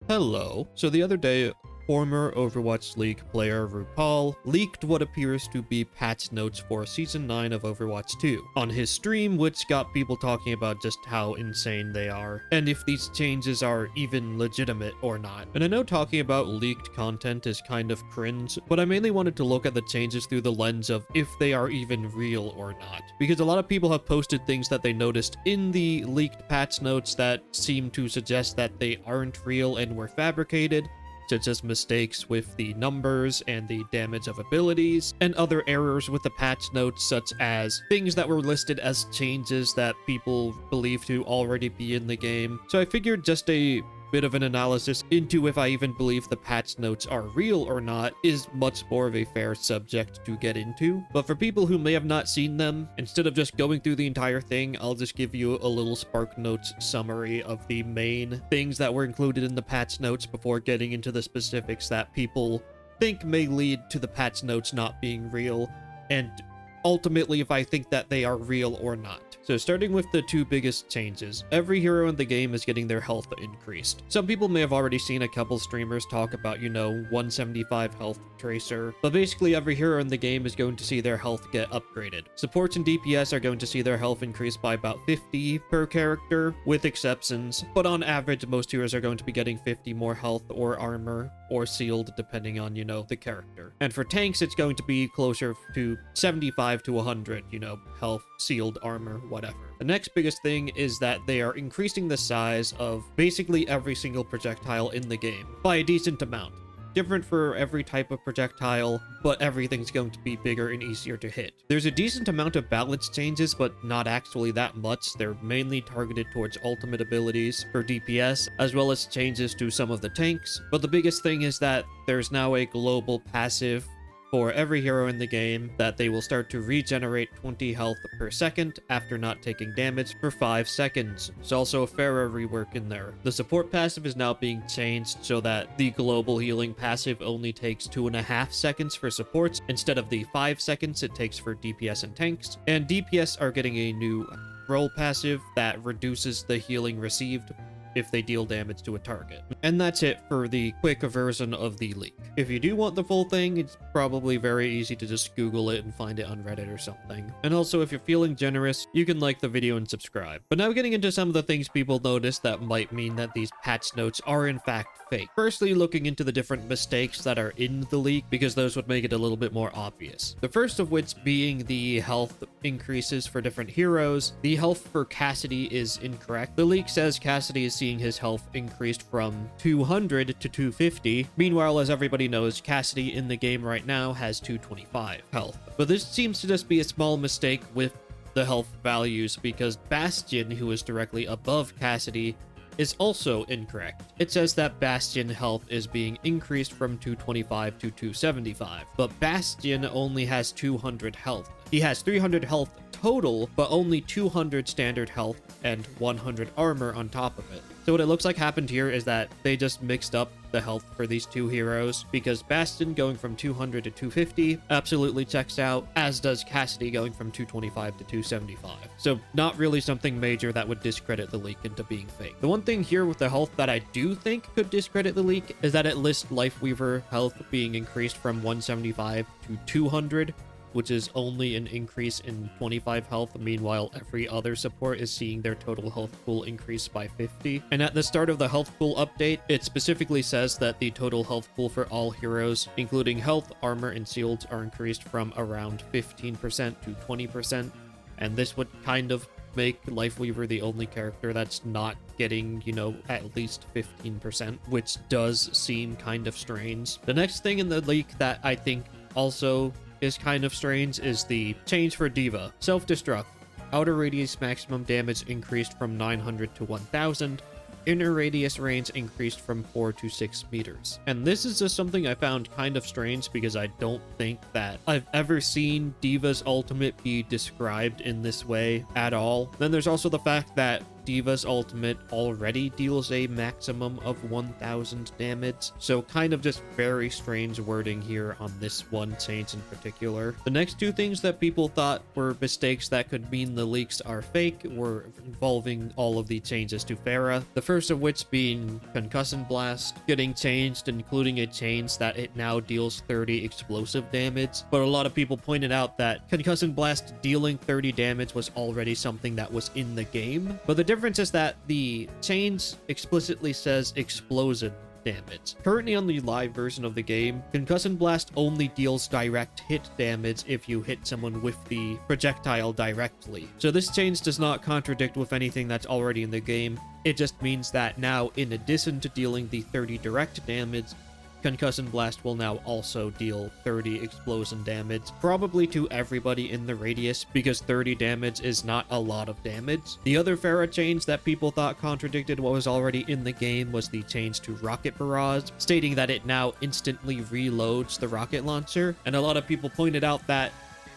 Hello. So the other day, former Overwatch League player RuPaul leaked what appears to be patch notes for Season 9 of Overwatch 2 on his stream, which got people talking about just how insane they are, and if these changes are even legitimate or not. And I know talking about leaked content is kind of cringe, but I mainly wanted to look at the changes through the lens of if they are even real or not. Because a lot of people have posted things that they noticed in the leaked patch notes that seem to suggest that they aren't real and were fabricated, such as mistakes with the numbers and the damage of abilities, and other errors with the patch notes, such as things that were listed as changes that people believe to already be in the game. So I figured just a bit of an analysis into if I even believe the patch notes are real or not is much more of a fair subject to get into. But for people who may have not seen them, instead of just going through the entire thing, I'll just give you a little Sparknotes summary of the main things that were included in the patch notes before getting into the specifics that people think may lead to the patch notes not being real, and ultimately if I think that they are real or not. So starting with the two biggest changes, every hero in the game is getting their health increased. Some people may have already seen a couple streamers talk about, 175 health Tracer, but basically every hero in the game is going to see their health get upgraded. Supports and DPS are going to see their health increase by about 50 per character, with exceptions, but on average most heroes are going to be getting 50 more health or armor, or sealed depending on, the character. And for tanks, it's going to be closer to 75 to 100, health, sealed armor, whatever. The next biggest thing is that they are increasing the size of basically every single projectile in the game by a decent amount. Different for every type of projectile, but everything's going to be bigger and easier to hit. There's a decent amount of balance changes, but not actually that much. They're mainly targeted towards ultimate abilities for DPS, as well as changes to some of the tanks. But the biggest thing is that there's now a global passive for every hero in the game that they will start to regenerate 20 health per second after not taking damage for 5 seconds. There's also a Pharah rework in there. The support passive is now being changed so that the global healing passive only takes 2.5 seconds for supports instead of the 5 seconds it takes for DPS and tanks. And DPS are getting a new role passive that reduces the healing received if they deal damage to a target. And that's it for the quick version of the leak. If you do want the full thing, it's probably very easy to just Google it and find it on Reddit or something. And also, if you're feeling generous, you can like the video and subscribe. But now getting into some of the things people notice that might mean that these patch notes are in fact fake. Firstly, looking into the different mistakes that are in the leak, because those would make it a little bit more obvious. The first of which being the health increases for different heroes. The health for Cassidy is incorrect. The leak says Cassidy is seeing his health increased from 200 to 250. Meanwhile, as everybody knows, Cassidy in the game right now has 225 health. But this seems to just be a small mistake with the health values, because Bastion, who is directly above Cassidy, is also incorrect. It says that Bastion health is being increased from 225 to 275, but Bastion only has 200 health. He has 300 health total, but only 200 standard health and 100 armor on top of it. So what it looks like happened here is that they just mixed up the health for these two heroes, because Bastion going from 200 to 250 absolutely checks out, as does Cassidy going from 225 to 275. So not really something major that would discredit the leak into being fake. The one thing here with the health that I do think could discredit the leak is that it lists Lifeweaver health being increased from 175 to 200, which is only an increase in 25 health. Meanwhile, every other support is seeing their total health pool increase by 50. And at the start of the health pool update, it specifically says that the total health pool for all heroes, including health, armor, and shields, are increased from around 15% to 20%. And this would kind of make Lifeweaver the only character that's not getting, at least 15%, which does seem kind of strange. The next thing in the leak that I think also is kind of strange is the change for D.Va. Self-destruct. Outer radius maximum damage increased from 900 to 1000. Inner radius range increased from 4 to 6 meters. And this is just something I found kind of strange, because I don't think that I've ever seen D.Va's ultimate be described in this way at all. Then there's also the fact that Diva's ultimate already deals a maximum of 1000 damage, so kind of just very strange wording here on this one change in particular. The next two things that people thought were mistakes that could mean the leaks are fake were involving all of the changes to Pharah. The first of which being Concussion Blast getting changed, including a change that it now deals 30 explosive damage. But a lot of people pointed out that Concussion Blast dealing 30 damage was already something that was in the game. But the difference is that the change explicitly says explosion damage. Currently on the live version of the game, Concussion Blast only deals direct hit damage if you hit someone with the projectile directly. So this change does not contradict with anything that's already in the game. It just means that now, in addition to dealing the 30 direct damage, Concussion Blast will now also deal 30 explosion damage, probably to everybody in the radius, because 30 damage is not a lot of damage. The other Pharah change that people thought contradicted what was already in the game was the change to Rocket Barrage, stating that it now instantly reloads the rocket launcher, and a lot of people pointed out that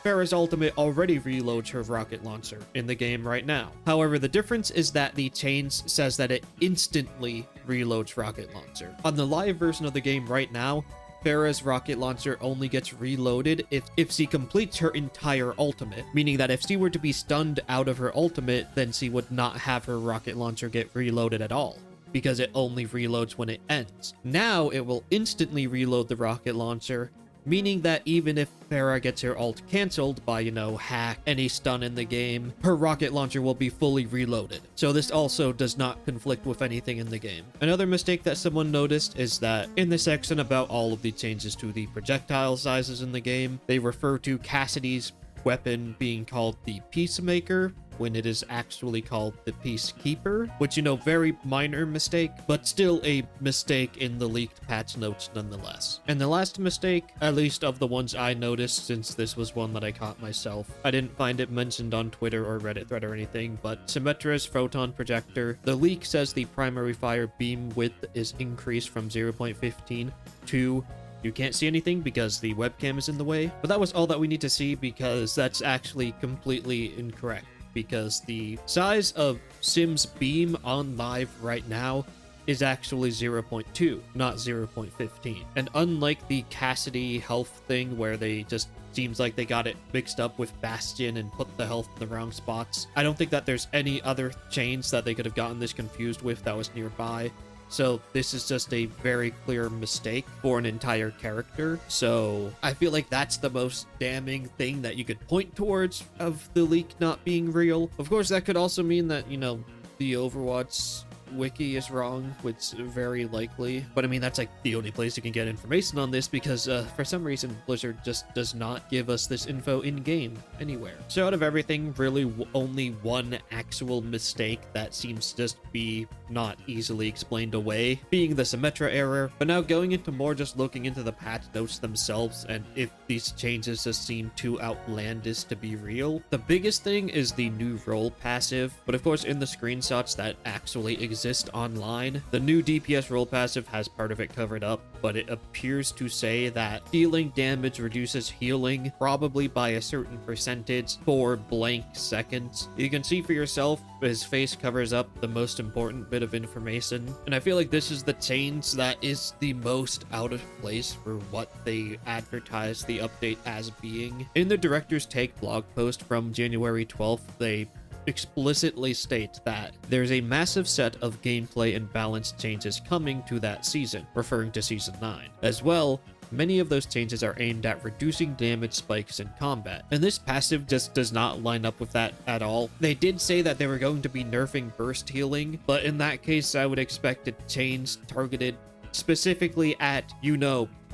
Pharah's ultimate already reloads her rocket launcher in the game right now. However, the difference is that the change says that it instantly reloads rocket launcher. On the live version of the game right now, Pharah's rocket launcher only gets reloaded if she completes her entire ultimate, meaning that if she were to be stunned out of her ultimate, then she would not have her rocket launcher get reloaded at all, because it only reloads when it ends. Now it will instantly reload the rocket launcher, meaning that even if Pharah gets her ult cancelled by, hack, any stun in the game, her rocket launcher will be fully reloaded. So this also does not conflict with anything in the game. Another mistake that someone noticed is that in the section about all of the changes to the projectile sizes in the game, they refer to Cassidy's weapon being called the Peacemaker, when it is actually called the Peacekeeper, which, very minor mistake, but still a mistake in the leaked patch notes nonetheless. And the last mistake, at least of the ones I noticed, since this was one that I caught myself, I didn't find it mentioned on Twitter or Reddit thread or anything, but Symmetra's Photon Projector, the leak says the primary fire beam width is increased from 0.15 to you can't see anything because the webcam is in the way. But that was all that we need to see, because that's actually completely incorrect, because the size of Sim's beam on live right now is actually 0.2, not 0.15. And unlike the Cassidy health thing where they just seems like they got it mixed up with Bastion and put the health in the wrong spots, I don't think that there's any other chains that they could have gotten this confused with that was nearby. So this is just a very clear mistake for an entire character. So I feel like that's the most damning thing that you could point towards of the leak not being real. Of course, that could also mean that, the Overwatch wiki is wrong, which is very likely. But I mean, that's like the only place you can get information on this, because for some reason Blizzard just does not give us this info in-game anywhere. So out of everything, really only one actual mistake that seems to just be not easily explained away, being the Symmetra error. But now going into more just looking into the patch notes themselves and if these changes just seem too outlandish to be real. The biggest thing is the new role passive, but of course in the screenshots that actually exist online, the new DPS role passive has part of it covered up, but it appears to say that dealing damage reduces healing probably by a certain percentage for blank seconds. You can see for yourself, his face covers up the most important bit of information, and I feel like this is the change that is the most out of place for what they advertise the update as being. In the Director's Take blog post from January 12th, they explicitly state that there's a massive set of gameplay and balance changes coming to that season, referring to Season 9. As well, many of those changes are aimed at reducing damage spikes in combat, and this passive just does not line up with that at all. They did say that they were going to be nerfing burst healing, but in that case I would expect a change targeted specifically at,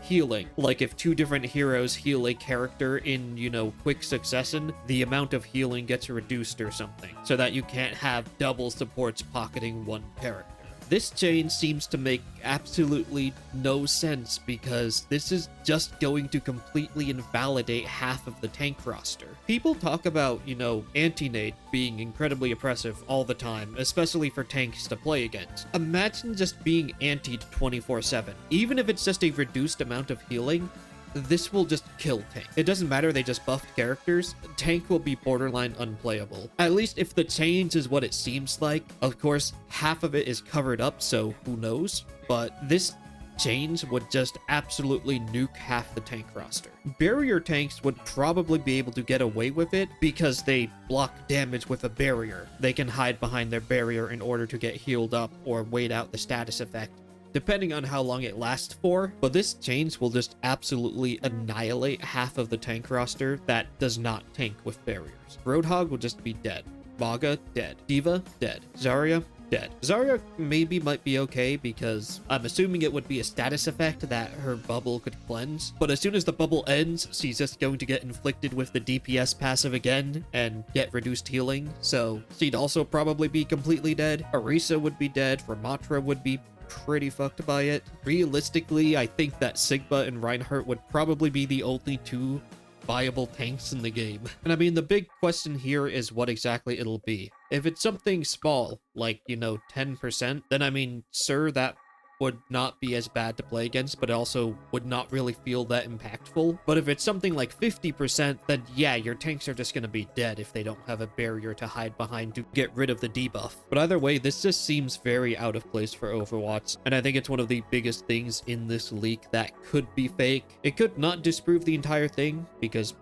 healing. Like if two different heroes heal a character in, quick succession, the amount of healing gets reduced or something, so that you can't have double supports pocketing one character. This change seems to make absolutely no sense, because this is just going to completely invalidate half of the tank roster. People talk about, anti-nade being incredibly oppressive all the time, especially for tanks to play against. Imagine just being antied 24/7. Even if it's just a reduced amount of healing, this will just kill tank. It doesn't matter, they just buffed characters. Tank will be borderline unplayable. At least if the change is what it seems like. Of course, half of it is covered up, so who knows? But this change would just absolutely nuke half the tank roster. Barrier tanks would probably be able to get away with it because they block damage with a barrier. They can hide behind their barrier in order to get healed up or wait out the status effect, depending on how long it lasts for. But this change will just absolutely annihilate half of the tank roster that does not tank with barriers. Roadhog will just be dead. Mauga, dead. D.Va, dead. Zarya, dead. Zarya maybe might be okay because I'm assuming it would be a status effect that her bubble could cleanse, but as soon as the bubble ends, she's just going to get inflicted with the DPS passive again and get reduced healing, so she'd also probably be completely dead. Orisa would be dead. Ramatra would be pretty fucked by it. Realistically, I think that Sigma and Reinhardt would probably be the only two viable tanks in the game. And I mean, the big question here is what exactly it'll be. If it's something small, like, 10%, then I mean, sure, that would not be as bad to play against, but it also would not really feel that impactful. But if it's something like 50%, then yeah, your tanks are just gonna be dead if they don't have a barrier to hide behind to get rid of the debuff. But either way, this just seems very out of place for Overwatch, and I think it's one of the biggest things in this leak that could be fake. It could not disprove the entire thing, because,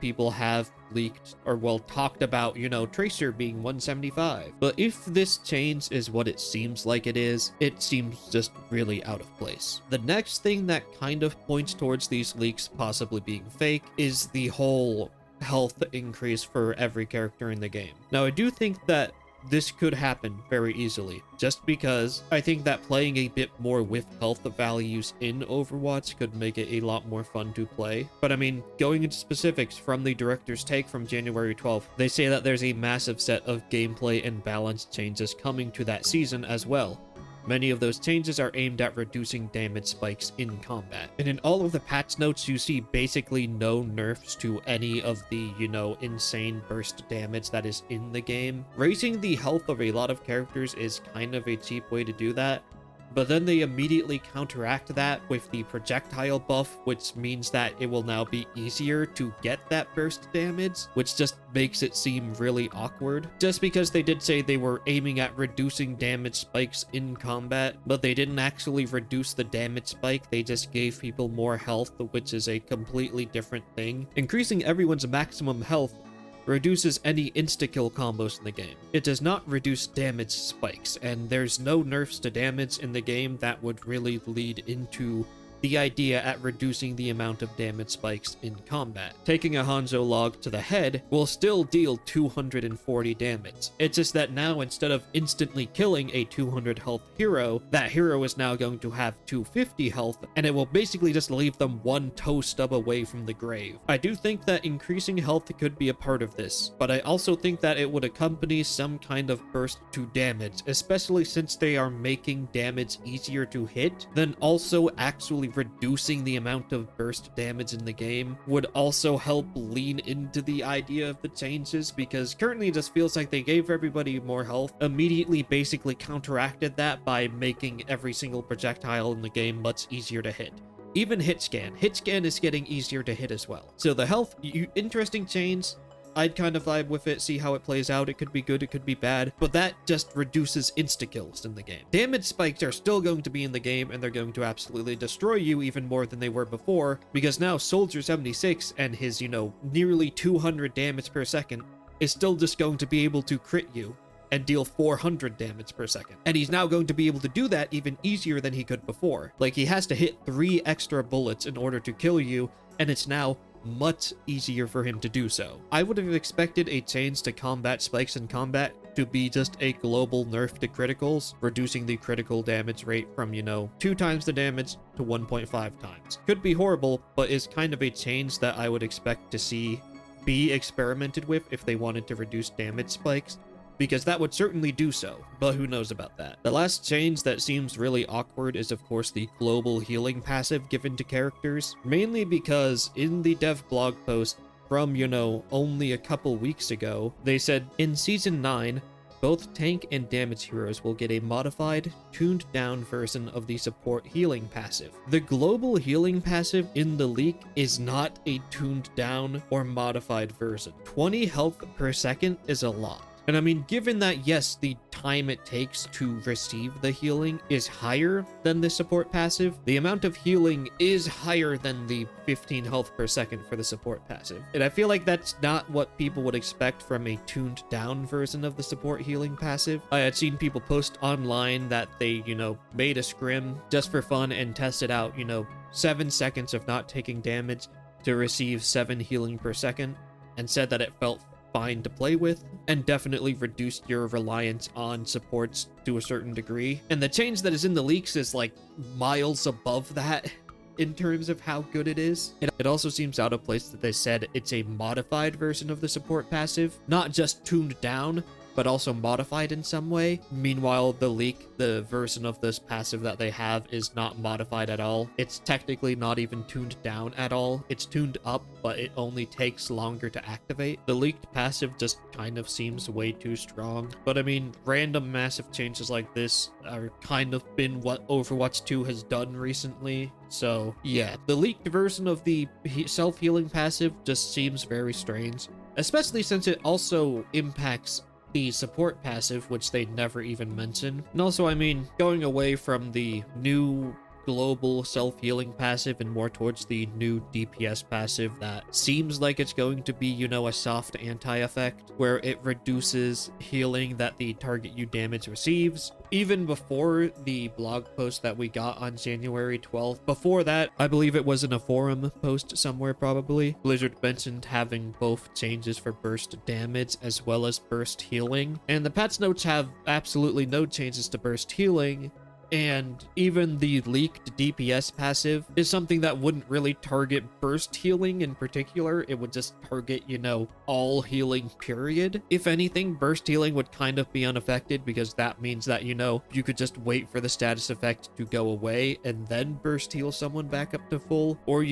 people have leaked or talked about, Tracer being 175. But if this change is what it seems like it is, it seems just really out of place. The next thing that kind of points towards these leaks possibly being fake is the whole health increase for every character in the game. Now, I do think that this could happen very easily, just because I think that playing a bit more with health values in Overwatch could make it a lot more fun to play. But I mean, going into specifics from the director's take from January 12th, they say that there's a massive set of gameplay and balance changes coming to that season as well. Many of those changes are aimed at reducing damage spikes in combat. And in all of the patch notes, you see basically no nerfs to any of the, insane burst damage that is in the game. Raising the health of a lot of characters is kind of a cheap way to do that. But then they immediately counteract that with the projectile buff, which means that it will now be easier to get that burst damage, which just makes it seem really awkward. Just because they did say they were aiming at reducing damage spikes in combat, but they didn't actually reduce the damage spike, they just gave people more health, which is a completely different thing. Increasing everyone's maximum health reduces any insta-kill combos in the game. It does not reduce damage spikes, and there's no nerfs to damage in the game that would really lead into the idea at reducing the amount of damage spikes in combat. Taking a Hanzo log to the head will still deal 240 damage. It's just that now, instead of instantly killing a 200 health hero, that hero is now going to have 250 health, and it will basically just leave them one toe stub away from the grave. I do think that increasing health could be a part of this, but I also think that it would accompany some kind of burst to damage, especially since they are making damage easier to hit, then also actually reducing the amount of burst damage in the game would also help lean into the idea of the changes, because currently it just feels like they gave everybody more health, immediately basically counteracted that by making every single projectile in the game much easier to hit. Even hit scan is getting easier to hit as well. So the health, interesting change. I'd kind of vibe with it, see how it plays out. It could be good, it could be bad, but that just reduces insta-kills in the game. Damage spikes are still going to be in the game, and they're going to absolutely destroy you even more than they were before, because now Soldier 76 and his, nearly 200 damage per second is still just going to be able to crit you and deal 400 damage per second. And he's now going to be able to do that even easier than he could before. Like, he has to hit 3 extra bullets in order to kill you, and it's now much easier for him to do so. I would have expected a change to combat spikes in combat to be just a global nerf to criticals, reducing the critical damage rate from, 2 times the damage to 1.5 times. Could be horrible, but is kind of a change that I would expect to see be experimented with if they wanted to reduce damage spikes, because that would certainly do so, but who knows about that. The last change that seems really awkward is of course the global healing passive given to characters, mainly because in the dev blog post from, only a couple weeks ago, they said, in Season 9, both tank and damage heroes will get a modified, tuned down version of the support healing passive. The global healing passive in the leak is not a tuned down or modified version. 20 health per second is a lot. And I mean, given that, yes, the time it takes to receive the healing is higher than the support passive, the amount of healing is higher than the 15 health per second for the support passive. And I feel like that's not what people would expect from a tuned down version of the support healing passive. I had seen people post online that they, made a scrim just for fun and tested out, 7 seconds of not taking damage to receive 7 healing per second, and said that it felt fine to play with and definitely reduced your reliance on supports to a certain degree. And the change that is in the leaks is like miles above that in terms of how good it is. It also seems out of place that they said it's a modified version of the support passive, not just tuned down, but also modified in some way. Meanwhile, the leak, the version of this passive that they have, is not modified at all. It's technically not even tuned down at all. It's tuned up, but it only takes longer to activate. The leaked passive just kind of seems way too strong. But I mean, random massive changes like this are kind of been what Overwatch 2 has done recently. So yeah, the leaked version of the self-healing passive just seems very strange, especially since it also impacts the support passive, which they never even mention. And also, I mean, going away from the new global self-healing passive and more towards the new DPS passive that seems like it's going to be, a soft anti-effect where it reduces healing that the target you damage receives. Even before the blog post that we got on January 12th, before that, I believe it was in a forum post somewhere probably, Blizzard mentioned having both changes for burst damage as well as burst healing. And the patch notes have absolutely no changes to burst healing. And even the leaked DPS passive is something that wouldn't really target burst healing in particular. It would just target, all healing period. If anything, burst healing would kind of be unaffected because that means that, you could just wait for the status effect to go away and then burst heal someone back up to full. Or,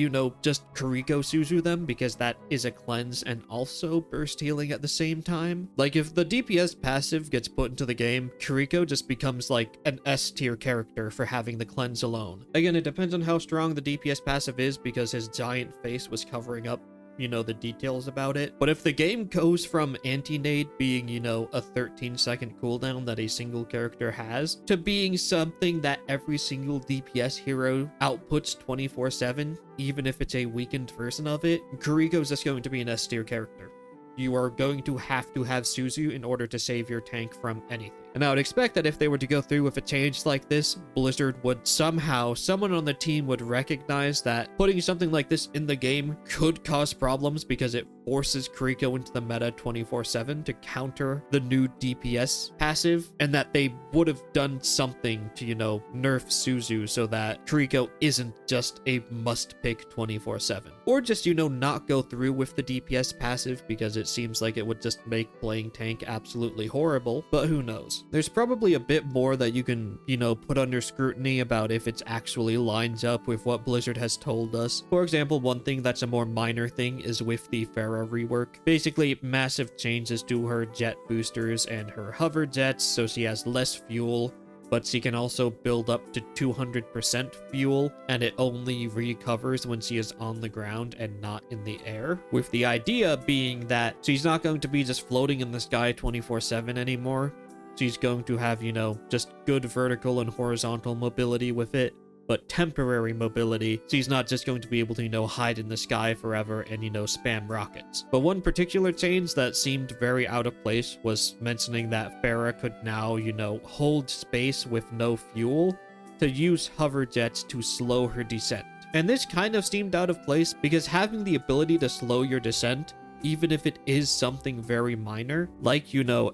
just KarQ Suzu them because that is a cleanse and also burst healing at the same time. Like if the DPS passive gets put into the game, KarQ just becomes like an S tier character for having the cleanse alone. Again, it depends on how strong the DPS passive is because his giant face was covering up, the details about it. But if the game goes from anti-nade being, a 13-second cooldown that a single character has to being something that every single DPS hero outputs 24/7, even if it's a weakened version of it, KarQ is just going to be an S tier character. You are going to have Suzu in order to save your tank from anything. And I would expect that if they were to go through with a change like this, Blizzard would someone on the team would recognize that putting something like this in the game could cause problems because it forces KarQ into the meta 24/7 to counter the new DPS passive, and that they would have done something to, nerf Suzu so that KarQ isn't just a must-pick 24/7. Or just, not go through with the DPS passive because it seems like it would just make playing tank absolutely horrible, but who knows. There's probably a bit more that you can, put under scrutiny about if it actually lines up with what Blizzard has told us. For example, one thing that's a more minor thing is with the Pharah rework. Basically, massive changes to her jet boosters and her hover jets, so she has less fuel, but she can also build up to 200% fuel, and it only recovers when she is on the ground and not in the air. With the idea being that she's not going to be just floating in the sky 24/7 anymore. She's going to have, just good vertical and horizontal mobility with it, but temporary mobility. She's not just going to be able to, hide in the sky forever and, spam rockets. But one particular change that seemed very out of place was mentioning that Pharah could now, hold space with no fuel to use hover jets to slow her descent. And this kind of seemed out of place because having the ability to slow your descent, even if it is something very minor, like,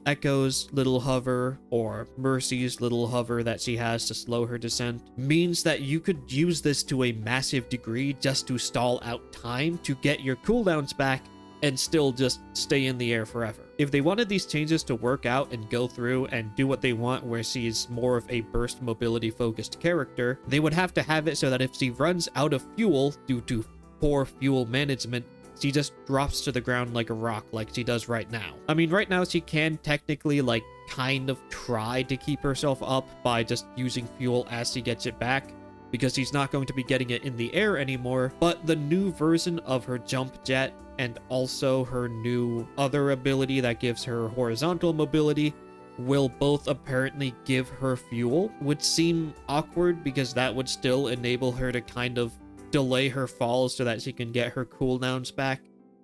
Echo's little hover or Mercy's little hover that she has to slow her descent, means that you could use this to a massive degree just to stall out time to get your cooldowns back and still just stay in the air forever. If they wanted these changes to work out and go through and do what they want where she's more of a burst mobility focused character, they would have to have it so that if she runs out of fuel due to poor fuel management, she just drops to the ground like a rock like she does right now. I mean, right now she can technically like kind of try to keep herself up by just using fuel as she gets it back, because she's not going to be getting it in the air anymore. But the new version of her jump jet and also her new other ability that gives her horizontal mobility will both apparently give her fuel, which seem awkward because that would still enable her to kind of delay her falls so that she can get her cooldowns back,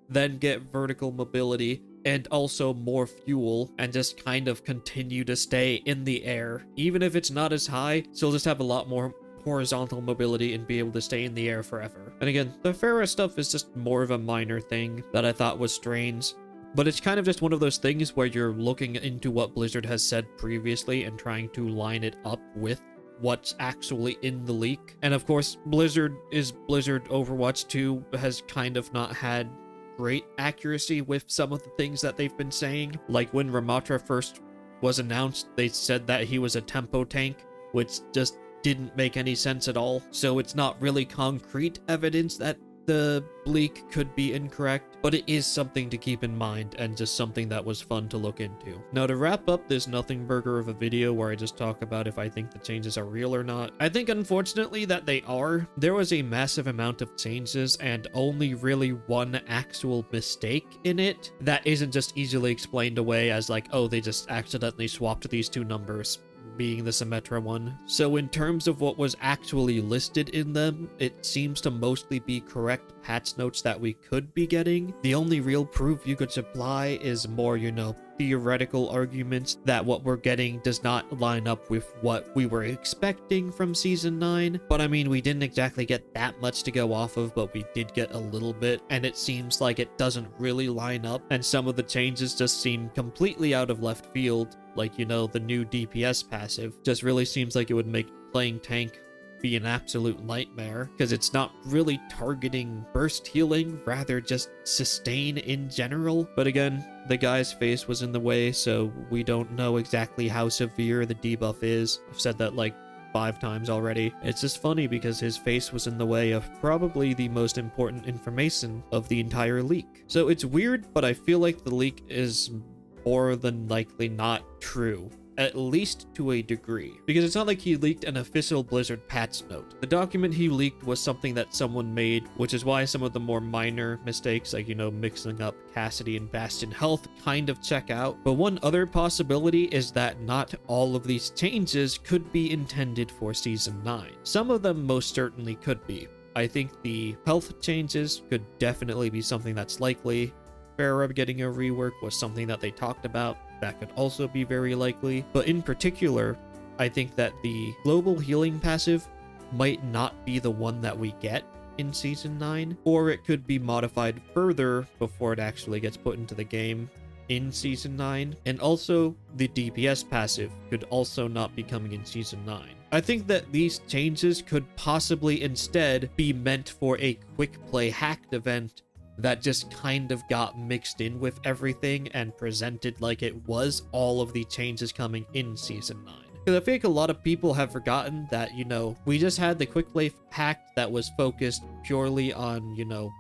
then get vertical mobility and also more fuel, and just kind of continue to stay in the air. Even if it's not as high, she'll just have a lot more horizontal mobility and be able to stay in the air forever. And again, the Pharah stuff is just more of a minor thing that I thought was strange, but it's kind of just one of those things where you're looking into what Blizzard has said previously and trying to line it up with what's actually in the leak. And of course, Blizzard is Blizzard. Overwatch 2 has kind of not had great accuracy with some of the things that they've been saying. Like when Ramatra first was announced, they said that he was a tempo tank, which just didn't make any sense at all. So it's not really concrete evidence that the leak could be incorrect, but it is something to keep in mind and just something that was fun to look into. Now, to wrap up this nothing burger of a video where I just talk about if I think the changes are real or not, I think unfortunately that they are. There was a massive amount of changes and only really one actual mistake in it that isn't just easily explained away as like, oh, they just accidentally swapped these two numbers, being the Symmetra one. So in terms of what was actually listed in them, it seems to mostly be correct patch notes that we could be getting. The only real proof you could supply is more, theoretical arguments that what we're getting does not line up with what we were expecting from Season 9. But I mean, we didn't exactly get that much to go off of, but we did get a little bit, and it seems like it doesn't really line up, and some of the changes just seem completely out of left field. Like, the new DPS passive just really seems like it would make playing tank be an absolute nightmare, because it's not really targeting burst healing, rather just sustain in general. But again, the guy's face was in the way, so we don't know exactly how severe the debuff is. I've said that like 5 times already. It's just funny because his face was in the way of probably the most important information of the entire leak. So it's weird, but I feel like the leak is more than likely not true, at least to a degree, because it's not like he leaked an official Blizzard patch note. The document he leaked was something that someone made, which is why some of the more minor mistakes, like, mixing up Cassidy and Bastion health, kind of check out. But one other possibility is that not all of these changes could be intended for Season 9. Some of them most certainly could be. I think the health changes could definitely be something that's likely. Pharah getting a rework was something that they talked about. That could also be very likely. But in particular, I think that the global healing passive might not be the one that we get in Season 9, or it could be modified further before it actually gets put into the game in Season 9. And also, the DPS passive could also not be coming in Season 9. I think that these changes could possibly instead be meant for a quick play hacked event that just kind of got mixed in with everything and presented like it was all of the changes coming in Season 9. Because I feel like a lot of people have forgotten that, we just had the quick play hack that was focused purely on,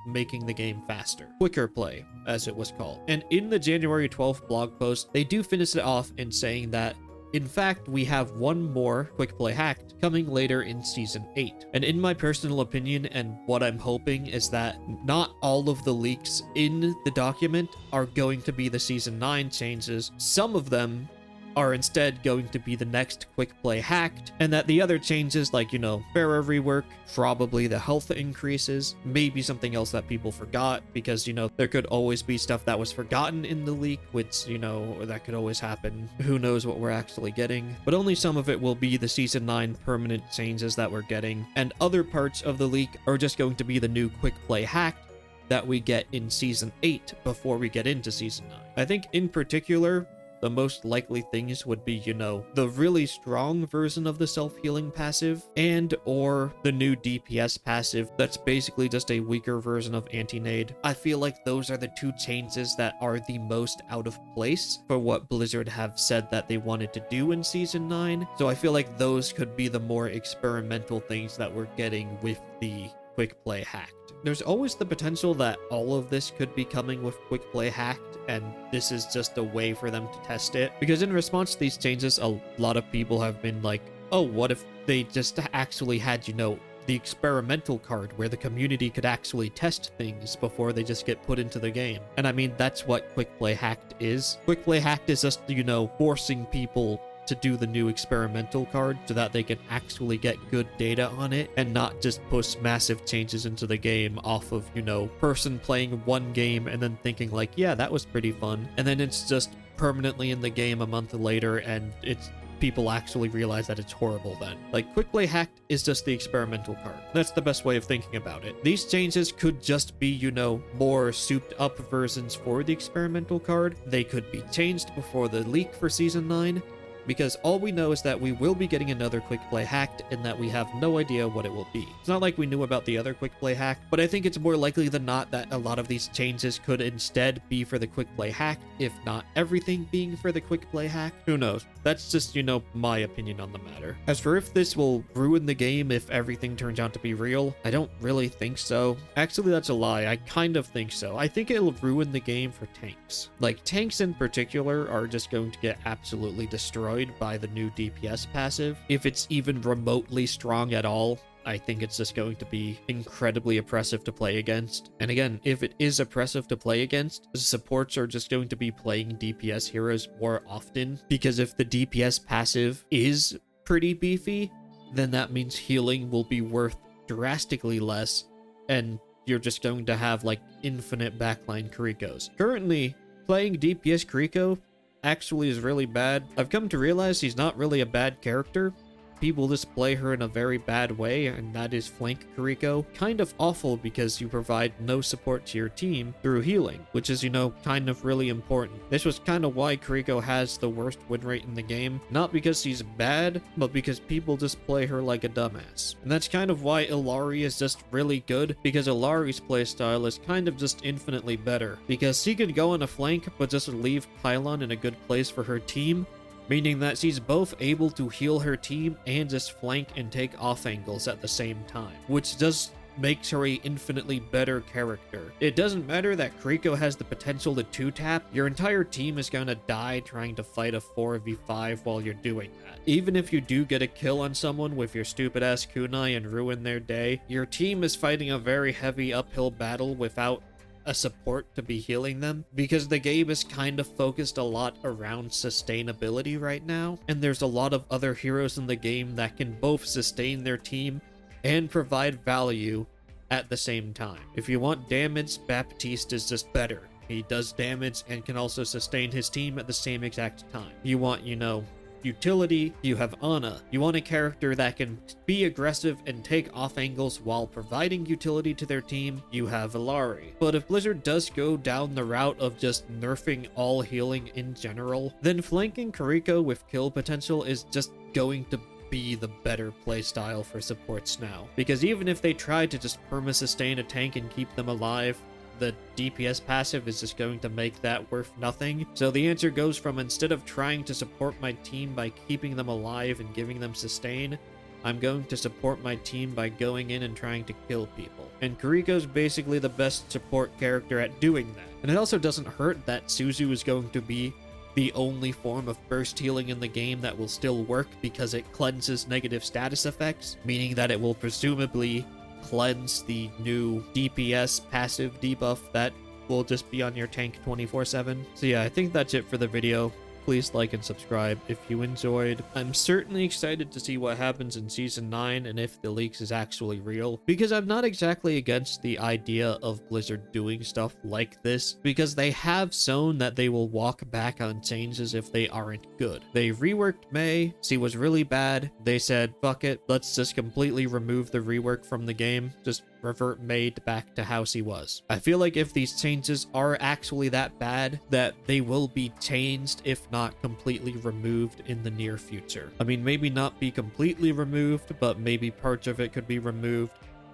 making the game faster. Quicker play, as it was called. And in the January 12th blog post, they do finish it off in saying that, in fact, we have one more quick play hacked coming later in Season 8. And in my personal opinion, and what I'm hoping, is that not all of the leaks in the document are going to be the Season 9 changes. Some of them are instead going to be the next quick play hacked, and that the other changes, like, Pharah rework, probably the health increases, maybe something else that people forgot, because, there could always be stuff that was forgotten in the leak, which, that could always happen. Who knows what we're actually getting, but only some of it will be the Season 9 permanent changes that we're getting, and other parts of the leak are just going to be the new quick play hacked that we get in Season 8 before we get into Season 9. I think in particular, the most likely things would be, the really strong version of the self-healing passive, and or the new DPS passive that's basically just a weaker version of anti-nade. I feel like those are the two changes that are the most out of place for what Blizzard have said that they wanted to do in Season 9. So I feel like those could be the more experimental things that we're getting with the quick play hacked. There's always the potential that all of this could be coming with quick play hacked, and this is just a way for them to test it. Because in response to these changes, a lot of people have been like, oh, what if they just actually had, you know, the experimental card where the community could actually test things before they just get put into the game. And I mean, that's what quick play hacked is. Quick play hacked is just, you know, forcing people to do the new experimental card so that they can actually get good data on it and not just push massive changes into the game off of, you know, person playing one game and then thinking like, yeah, that was pretty fun. And then it's just permanently in the game a month later and it's people actually realize that it's horrible then. Like, quick play hacked is just the experimental card. That's the best way of thinking about it. These changes could just be, you know, more souped up versions for the experimental card. They could be changed before the leak for Season 9, because all we know is that we will be getting another quick play hacked and that we have no idea what it will be. It's not like we knew about the other quick play hack, but I think it's more likely than not that a lot of these changes could instead be for the quick play hack, if not everything being for the quick play hack. Who knows? That's just, you know, my opinion on the matter. As for if this will ruin the game if everything turns out to be real, I don't really think so. Actually, that's a lie. I kind of think so. I think it'll ruin the game for tanks. Like, tanks in particular are just going to get absolutely destroyed by the new DPS passive. If it's even remotely strong at all, I think it's just going to be incredibly oppressive to play against. And again, if it is oppressive to play against, supports are just going to be playing DPS heroes more often, because if the DPS passive is pretty beefy, then that means healing will be worth drastically less, and you're just going to have like infinite backline KarQs. Currently, playing DPS KarQ actually is really bad. I've come to realize he's not really a bad character. People just play her in a very bad way, and that is flank KarQ. Kind of awful because you provide no support to your team through healing, which is, you know, kind of really important. This was kind of why KarQ has the worst win rate in the game. Not because she's bad, but because people just play her like a dumbass. And that's kind of why Illari is just really good, because Illari's playstyle is kind of just infinitely better. Because she can go on a flank, but just leave Pylon in a good place for her team, meaning that she's both able to heal her team and just flank and take off angles at the same time, which just makes her a infinitely better character. It doesn't matter that KarQ has the potential to 2-tap, your entire team is gonna die trying to fight a 4v5 while you're doing that. Even if you do get a kill on someone with your stupid ass kunai and ruin their day, your team is fighting a very heavy uphill battle without a support to be healing them, because the game is kind of focused a lot around sustainability right now, and there's a lot of other heroes in the game that can both sustain their team and provide value at the same time. If you want damage, Baptiste is just better. He does damage and can also sustain his team at the same exact time. You want, you know, utility, you have Ana. You want a character that can be aggressive and take off angles while providing utility to their team, you have Illari. But if Blizzard does go down the route of just nerfing all healing in general, then flanking KarQ with kill potential is just going to be the better playstyle for supports now. Because even if they try to just perma-sustain a tank and keep them alive, the DPS passive is just going to make that worth nothing. So the answer goes from, instead of trying to support my team by keeping them alive and giving them sustain, I'm going to support my team by going in and trying to kill people. And KarQ's basically the best support character at doing that. And it also doesn't hurt that Suzu is going to be the only form of burst healing in the game that will still work, because it cleanses negative status effects, meaning that it will presumably cleanse the new DPS passive debuff that will just be on your tank 24/7. So yeah, I think that's it for the video. Please like and subscribe if you enjoyed. I'm certainly excited to see what happens in Season 9 and if the leaks is actually real, because I'm not exactly against the idea of Blizzard doing stuff like this, because they have shown that they will walk back on changes if they aren't good. They reworked Mei. She was really bad. They said, fuck it, let's just completely remove the rework from the game. Just revert Mei back to how she was. I feel like if these changes are actually that bad, that they will be changed, if not completely removed, in the near future. I mean, maybe not be completely removed, but maybe parts of it could be removed.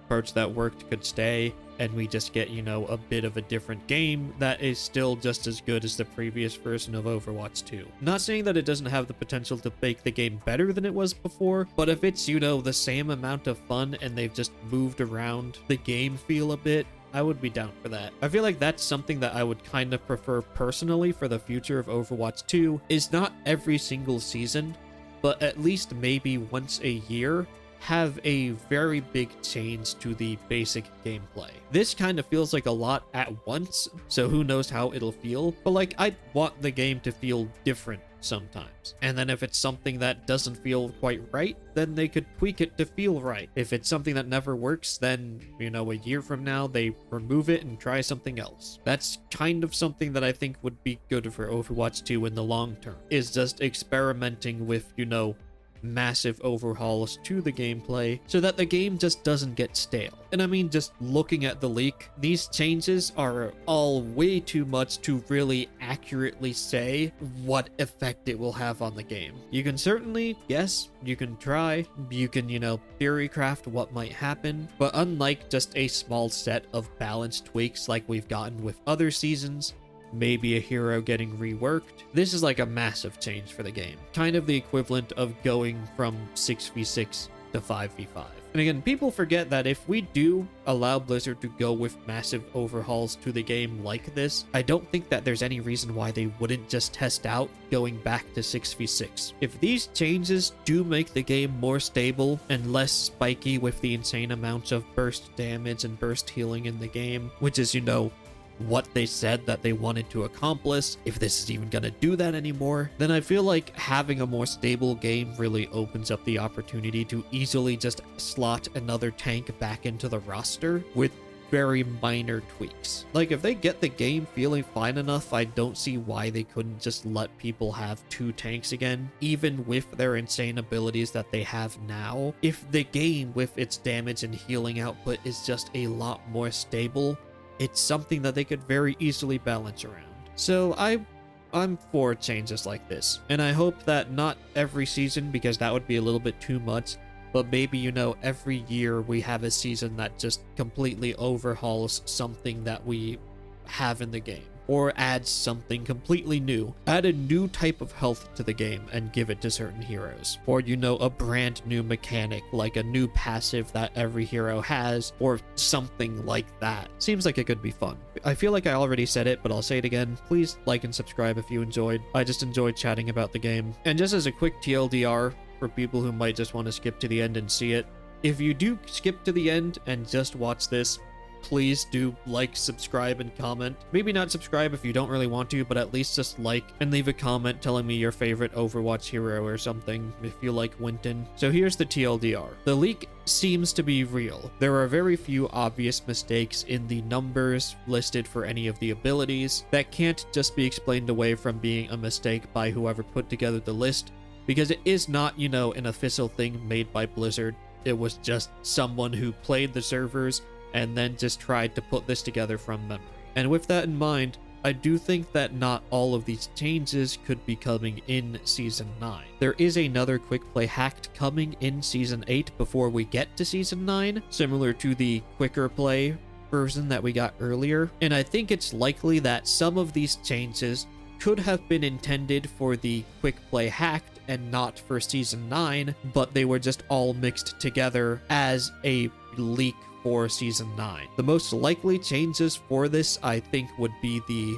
parts that worked could stay, and we just get, you know, a bit of a different game that is still just as good as the previous version of Overwatch 2. Not saying that it doesn't have the potential to make the game better than it was before, but if it's, you know, the same amount of fun and they've just moved around the game feel a bit, I would be down for that. I feel like that's something that I would kind of prefer personally for the future of Overwatch 2, is not every single season, but at least maybe once a year, have a very big change to the basic gameplay. This kind of feels like a lot at once, so who knows how it'll feel, but like, I want the game to feel different sometimes. And then if it's something that doesn't feel quite right, then they could tweak it to feel right. If it's something that never works, then, you know, a year from now, they remove it and try something else. That's kind of something that I think would be good for Overwatch 2 in the long term, is just experimenting with, you know, massive overhauls to the gameplay so that the game just doesn't get stale. And I mean, just looking at the leak, these changes are all way too much to really accurately say what effect it will have on the game. You can certainly guess, you can try, you can, you know, theorycraft what might happen, but unlike just a small set of balance tweaks like we've gotten with other seasons, maybe a hero getting reworked, this is like a massive change for the game. Kind of the equivalent of going from 6v6 to 5v5. And again, people forget that if we do allow Blizzard to go with massive overhauls to the game like this, I don't think that there's any reason why they wouldn't just test out going back to 6v6. If these changes do make the game more stable and less spiky with the insane amounts of burst damage and burst healing in the game, which is, you know, what they said that they wanted to accomplish, if this is even gonna do that anymore, then I feel like having a more stable game really opens up the opportunity to easily just slot another tank back into the roster with very minor tweaks. Like, if they get the game feeling fine enough, I don't see why they couldn't just let people have 2 tanks again, even with their insane abilities that they have now. If the game with its damage and healing output is just a lot more stable, it's something that they could very easily balance around. So I'm for changes like this, and I hope that not every season, because that would be a little bit too much, but maybe, you know, every year we have a season that just completely overhauls something that we have in the game, or adds something completely new. Add a new type of health to the game and give it to certain heroes. Or, you know, a brand new mechanic, like a new passive that every hero has, or something like that. Seems like it could be fun. I feel like I already said it, but I'll say it again. Please like and subscribe if you enjoyed. I just enjoyed chatting about the game. And just as a quick TLDR, for people who might just want to skip to the end and see it, if you do skip to the end and just watch this, please do like, subscribe, and comment. Maybe not subscribe if you don't really want to, but at least just like and leave a comment telling me your favorite Overwatch hero or something if you like Winton. So here's the TLDR. The leak seems to be real. There are very few obvious mistakes in the numbers listed for any of the abilities that can't just be explained away from being a mistake by whoever put together the list, because it is not, you know, an official thing made by Blizzard. It was just someone who played the servers and then just tried to put this together from memory. And with that in mind, I do think that not all of these changes could be coming in Season 9. There is another quick play hacked coming in Season 8 before we get to Season 9, similar to the quicker play version that we got earlier. And I think it's likely that some of these changes could have been intended for the quick play hacked and not for Season 9, but they were just all mixed together as a leak for Season 9. The most likely changes for this, I think, would be the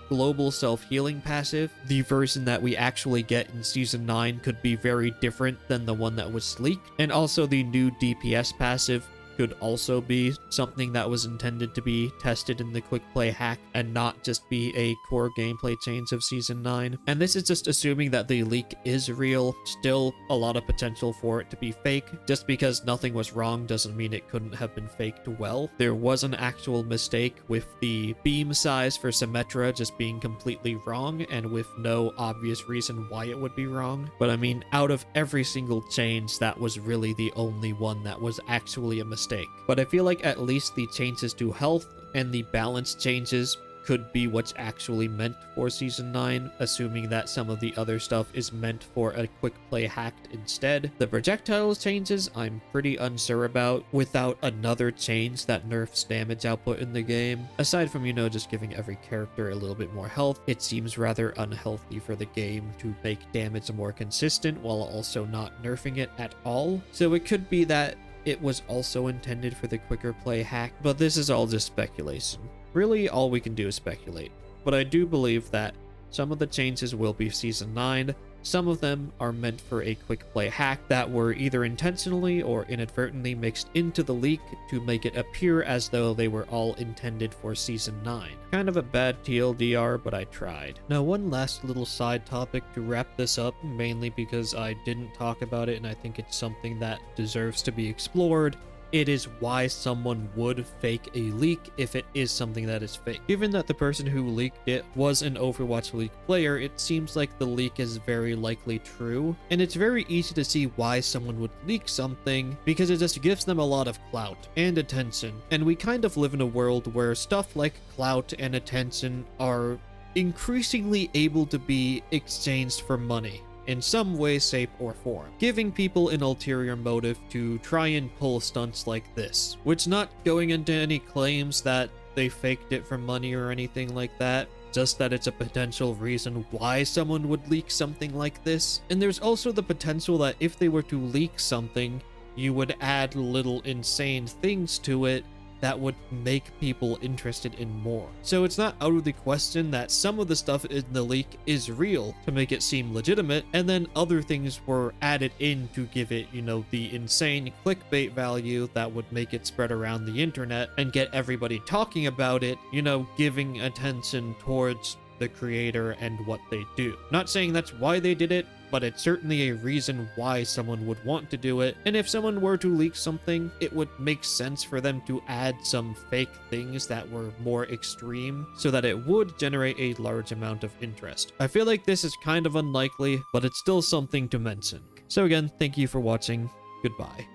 global self-healing passive. The version that we actually get in Season 9 could be very different than the one that was leaked, and also the new DPS passive could also be something that was intended to be tested in the quick play hack and not just be a core gameplay change of Season 9. And this is just assuming that the leak is real. Still a lot of potential for it to be fake. Just because nothing was wrong doesn't mean it couldn't have been faked well. There was an actual mistake with the beam size for Symmetra just being completely wrong and with no obvious reason why it would be wrong. But I mean, out of every single change, that was really the only one that was actually a mistake. But I feel like at least the changes to health and the balance changes could be what's actually meant for Season 9, assuming that some of the other stuff is meant for a quick play hacked instead. The projectiles changes I'm pretty unsure about without another change that nerfs damage output in the game. Aside from, just giving every character a little bit more health, it seems rather unhealthy for the game to make damage more consistent while also not nerfing it at all. So it could be that it was also intended for the quicker play hack, but this is all just speculation. Really, all we can do is speculate. But I do believe that some of the changes will be Season 9. Some of them are meant for a quick play hack that were either intentionally or inadvertently mixed into the leak to make it appear as though they were all intended for Season 9. Kind of a bad TLDR, but I tried. Now, one last little side topic to wrap this up, mainly because I didn't talk about it and I think it's something that deserves to be explored. It is why someone would fake a leak if it is something that is fake. Given that the person who leaked it was an Overwatch League player, it seems like the leak is very likely true, and it's very easy to see why someone would leak something, because it just gives them a lot of clout and attention. And we kind of live in a world where stuff like clout and attention are increasingly able to be exchanged for money in some way, shape, or form, giving people an ulterior motive to try and pull stunts like this, which, not going into any claims that they faked it for money or anything like that, just that it's a potential reason why someone would leak something like this. And there's also the potential that if they were to leak something, you would add little insane things to it that would make people interested in more. So it's not out of the question that some of the stuff in the leak is real to make it seem legitimate, and then other things were added in to give it, the insane clickbait value that would make it spread around the internet and get everybody talking about it, giving attention towards the creator and what they do. Not saying that's why they did it, but it's certainly a reason why someone would want to do it. And if someone were to leak something, it would make sense for them to add some fake things that were more extreme so that it would generate a large amount of interest. I feel like this is kind of unlikely, but it's still something to mention. So again, thank you for watching. Goodbye.